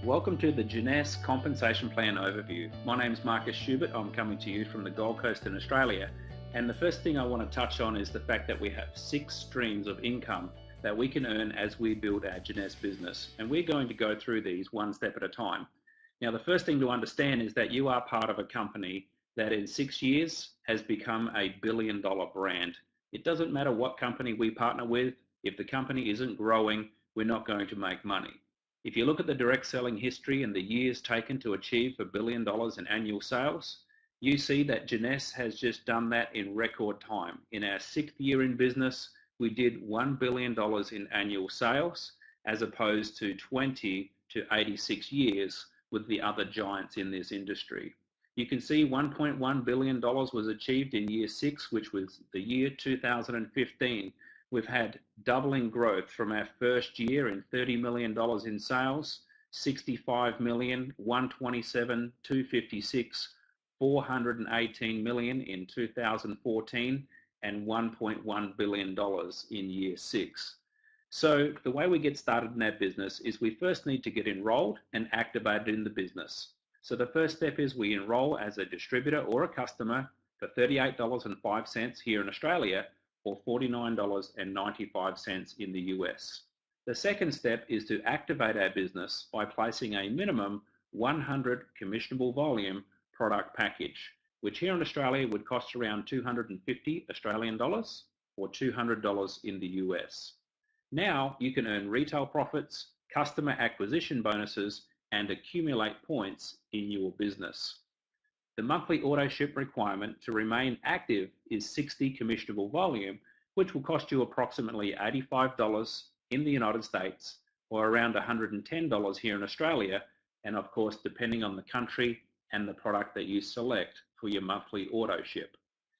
Welcome to the Jeunesse Compensation Plan Overview. My name is Marcus Schubert. I'm coming to you from the Gold Coast in Australia. And the first thing I want to touch on is the fact that we have 6 streams of income that we can earn as we build our Jeunesse business. And we're going to go through these one step at a time. Now, the first thing to understand is that you are part of a company that in 6 years has become a billion-dollar brand. It doesn't matter what company we partner with. If the company isn't growing, we're not going to make money. If you look at the direct selling history and the years taken to achieve $1 billion in annual sales, you see that Jeunesse has just done that in record time. In our 6th year in business, we did $1 billion in annual sales, as opposed to 20 to 86 years with the other giants in this industry. You can see $1.1 billion was achieved in year 6, which was the year 2015. We've had doubling growth from our first year in $30 million in sales, 65 million, 127, 256, 418 million in 2014, and $1.1 billion in year 6. So the way we get started in our business is we first need to get enrolled and activated in the business. So the first step is we enroll as a distributor or a customer for $38.05 here in Australia, or $49.95 in the US. The second step is to activate our business by placing a minimum 100 commissionable volume product package, which here in Australia would cost around 250 Australian dollars or $200 in the US. Now you can earn retail profits, customer acquisition bonuses, and accumulate points in your business. The monthly auto ship requirement to remain active is 60 commissionable volume, which will cost you approximately $85 in the United States or around $110 here in Australia, and of course depending on the country and the product that you select for your monthly auto ship.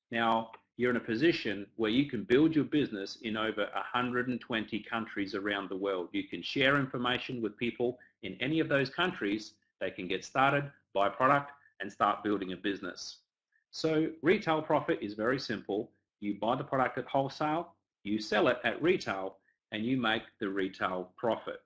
Now you're in a position where you can build your business in over 120 countries around the world. You can share information with people in any of those countries. They can get started, buy product, and start building a business. So retail profit is very simple. You buy the product at wholesale, you sell it at retail, and you make the retail profit.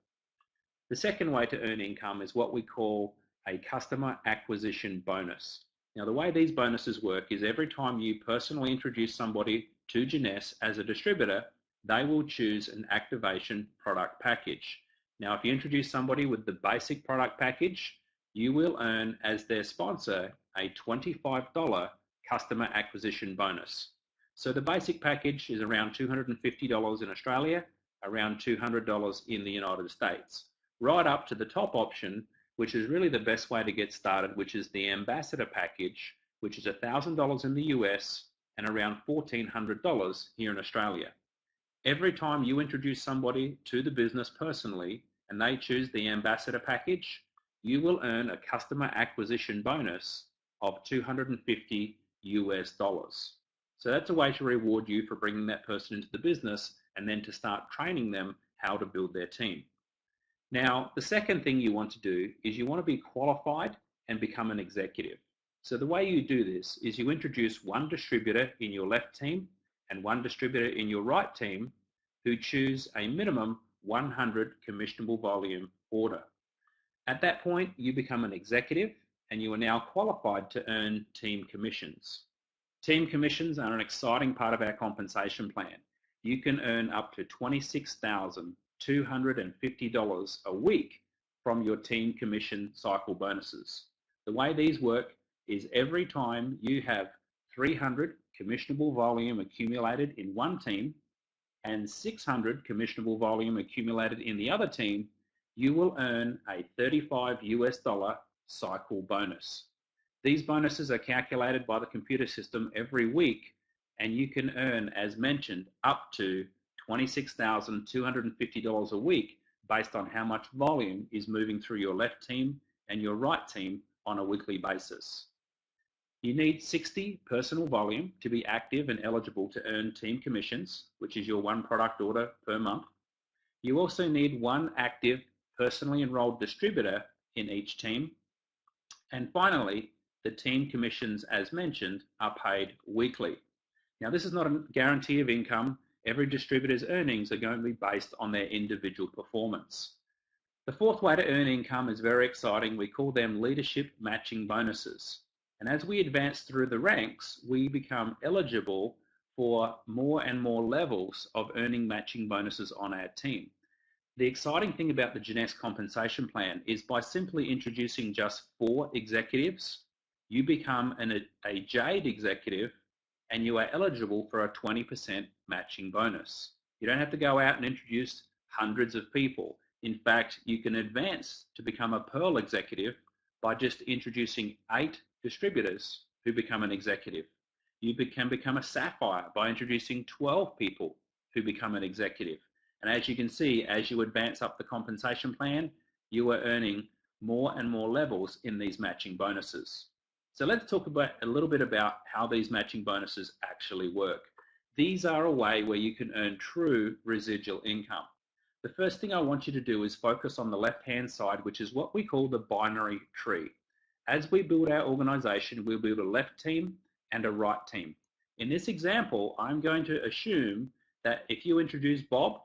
The second way to earn income is what we call a customer acquisition bonus. Now the way these bonuses work is every time you personally introduce somebody to Jeunesse as a distributor, they will choose an activation product package. Now if you introduce somebody with the basic product package, you will earn as their sponsor a $25 customer acquisition bonus. So the basic package is around $250 in Australia, around $200 in the United States, right up to the top option, which is really the best way to get started, which is the ambassador package, which is $1,000 in the US and around $1,400 here in Australia. Every time you introduce somebody to the business personally and they choose the ambassador package, you will earn a customer acquisition bonus of $250 US. So that's a way to reward you for bringing that person into the business and then to start training them how to build their team. Now, the second thing you want to do is you want to be qualified and become an executive. So the way you do this is you introduce one distributor in your left team and one distributor in your right team who choose a minimum 100 commissionable volume order. At that point, you become an executive and you are now qualified to earn team commissions. Team commissions are an exciting part of our compensation plan. You can earn up to $26,250 a week from your team commission cycle bonuses. The way these work is every time you have 300 commissionable volume accumulated in one team and 600 commissionable volume accumulated in the other team, you will earn a $35 US cycle bonus. These bonuses are calculated by the computer system every week, and you can earn, as mentioned, up to $26,250 a week based on how much volume is moving through your left team and your right team on a weekly basis. You need 60 personal volume to be active and eligible to earn team commissions, which is your one product order per month. You also need one active personally enrolled distributor in each team. And finally, the team commissions, as mentioned, are paid weekly. Now, this is not a guarantee of income. Every distributor's earnings are going to be based on their individual performance. The fourth way to earn income is very exciting. We call them leadership matching bonuses. And as we advance through the ranks, we become eligible for more and more levels of earning matching bonuses on our team. The exciting thing about the Jeunesse compensation plan is by simply introducing just 4 executives, you become a Jade executive and you are eligible for a 20% matching bonus. You don't have to go out and introduce hundreds of people. In fact, you can advance to become a Pearl executive by just introducing 8 distributors who become an executive. You can become a Sapphire by introducing 12 people who become an executive. And as you can see, as you advance up the compensation plan, you are earning more and more levels in these matching bonuses. So let's talk about a little bit about how these matching bonuses actually work. These are a way where you can earn true residual income. The first thing I want you to do is focus on the left-hand side, which is what we call the binary tree. As we build our organization, we'll build a left team and a right team. In this example, I'm going to assume that if you introduce Bob,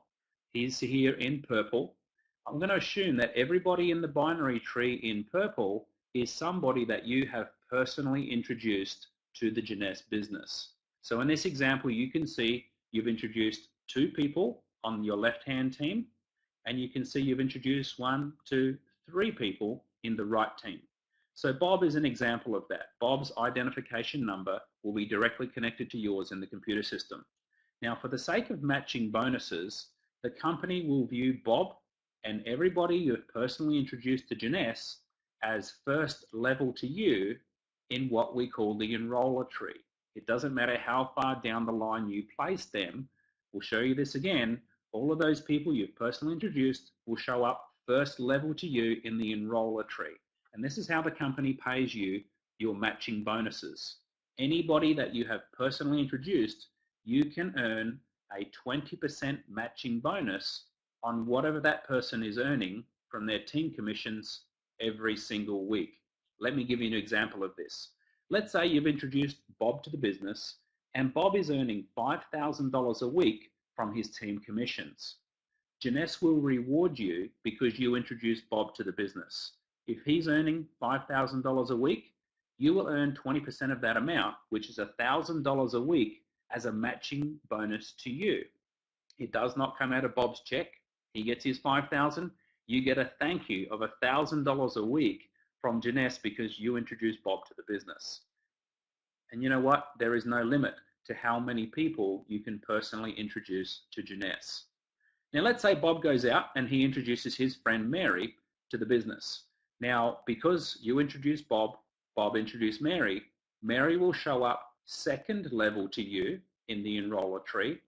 he's here in purple. I'm going to assume that everybody in the binary tree in purple is somebody that you have personally introduced to the Jeunesse business. So in this example, you can see you've introduced 2 people on your left-hand team, and you can see you've introduced 1, 2, 3 people in the right team. So Bob is an example of that. Bob's identification number will be directly connected to yours in the computer system. Now, for the sake of matching bonuses, the company will view Bob and everybody you've personally introduced to Jeunesse as first level to you in what we call the enroller tree. It doesn't matter how far down the line you place them. We'll show you this again. All of those people you've personally introduced will show up first level to you in the enroller tree. And this is how the company pays you your matching bonuses. Anybody that you have personally introduced, you can earn a 20% matching bonus on whatever that person is earning from their team commissions every single week. Let me give you an example of this. Let's say you've introduced Bob to the business and Bob is earning $5,000 a week from his team commissions. Jeunesse will reward you because you introduced Bob to the business. If he's earning $5,000 a week, you will earn 20% of that amount, which is $1,000 a week as a matching bonus to you. It does not come out of Bob's check. He gets his $5,000. You get a thank you of $1,000 a week from Jeunesse because you introduced Bob to the business. And you know what? There is no limit to how many people you can personally introduce to Jeunesse. Now let's say Bob goes out and he introduces his friend Mary to the business. Now, because you introduced Bob, Bob introduced Mary, Mary will show up second level to you in the enroller tree,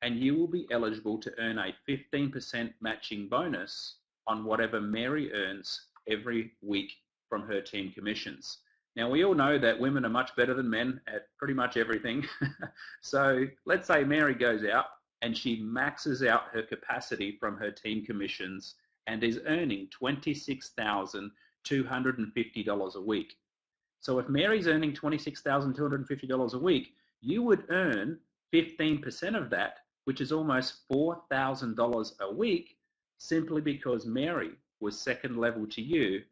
and you will be eligible to earn a 15% matching bonus on whatever Mary earns every week from her team commissions. Now, we all know that women are much better than men at pretty much everything. So let's say Mary goes out and she maxes out her capacity from her team commissions and is earning $26,250 a week. So if Mary's earning $26,250 a week, you would earn 15% of that, which is almost $4,000 a week, simply because Mary was second level to you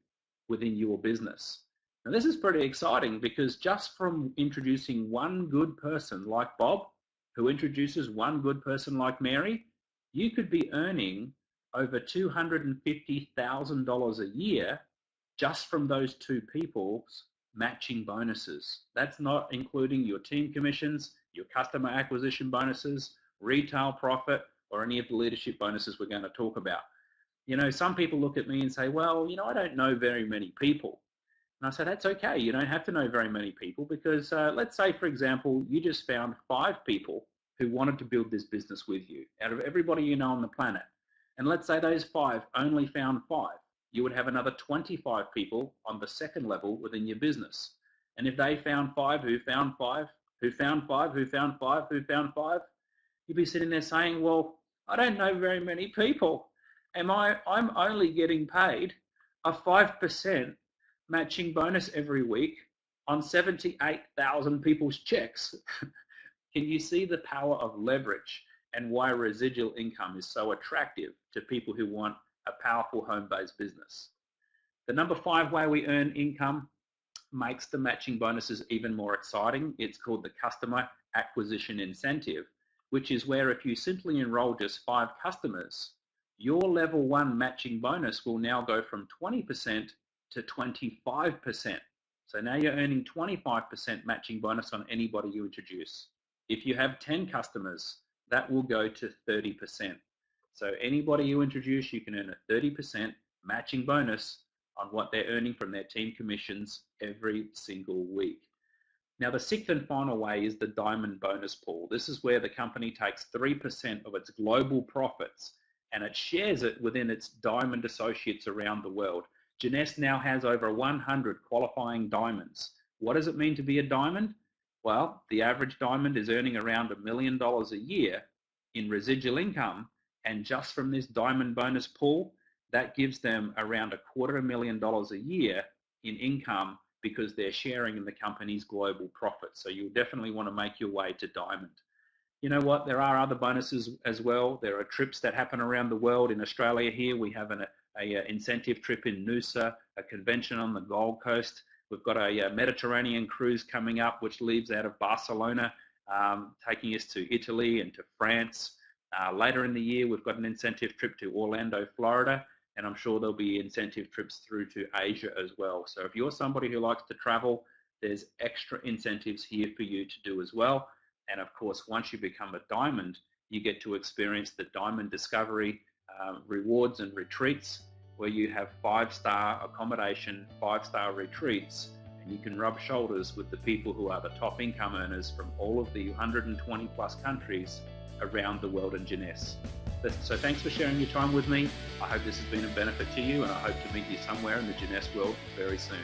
within your business. Now this is pretty exciting because just from introducing one good person like Bob, who introduces one good person like Mary, you could be earning over $250,000 a year just from those 2 people's matching bonuses. That's not including your team commissions, your customer acquisition bonuses, retail profit, or any of the leadership bonuses we're going to talk about. You know, some people look at me and say, well, you know, I don't know very many people. And I say, that's okay. You don't have to know very many people because let's say, for example, you just found 5 people who wanted to build this business with you out of everybody you know on the planet. And let's say those 5 only found 5. You would have another 25 people on the second level within your business. And if they found 5 who found 5, who found 5, who found 5, who found 5, you'd be sitting there saying, well, I don't know very many people. I'm only getting paid a 5% matching bonus every week on 78,000 people's checks. Can you see the power of leverage and why residual income is so attractive to people who want a powerful home-based business. The number 5 way we earn income makes the matching bonuses even more exciting. It's called the customer acquisition incentive, which is where if you simply enroll just 5 customers, your level 1 matching bonus will now go from 20% to 25%. So now you're earning 25% matching bonus on anybody you introduce. If you have 10 customers, that will go to 30%. So anybody you introduce, you can earn a 30% matching bonus on what they're earning from their team commissions every single week. Now, the 6th and final way is the diamond bonus pool. This is where the company takes 3% of its global profits and it shares it within its diamond associates around the world. Jeunesse now has over 100 qualifying diamonds. What does it mean to be a diamond? Well, the average diamond is earning around $1 million a year in residual income, and just from this diamond bonus pool, that gives them around $250,000 a year in income because they're sharing in the company's global profits. So you'll definitely want to make your way to diamond. You know what? There are other bonuses as well. There are trips that happen around the world. In Australia here, we have an incentive trip in Noosa, a convention on the Gold Coast. We've got a Mediterranean cruise coming up, which leaves out of Barcelona, taking us to Italy and to France. Later in the year, we've got an incentive trip to Orlando, Florida, and I'm sure there'll be incentive trips through to Asia as well. So if you're somebody who likes to travel, there's extra incentives here for you to do as well. And of course, once you become a diamond, you get to experience the Diamond Discovery rewards and retreats, where you have 5-star accommodation, 5-star retreats, and you can rub shoulders with the people who are the top income earners from all of the 120 plus countries around the world in Jeunesse. So thanks for sharing your time with me. I hope this has been a benefit to you, and I hope to meet you somewhere in the Jeunesse world very soon.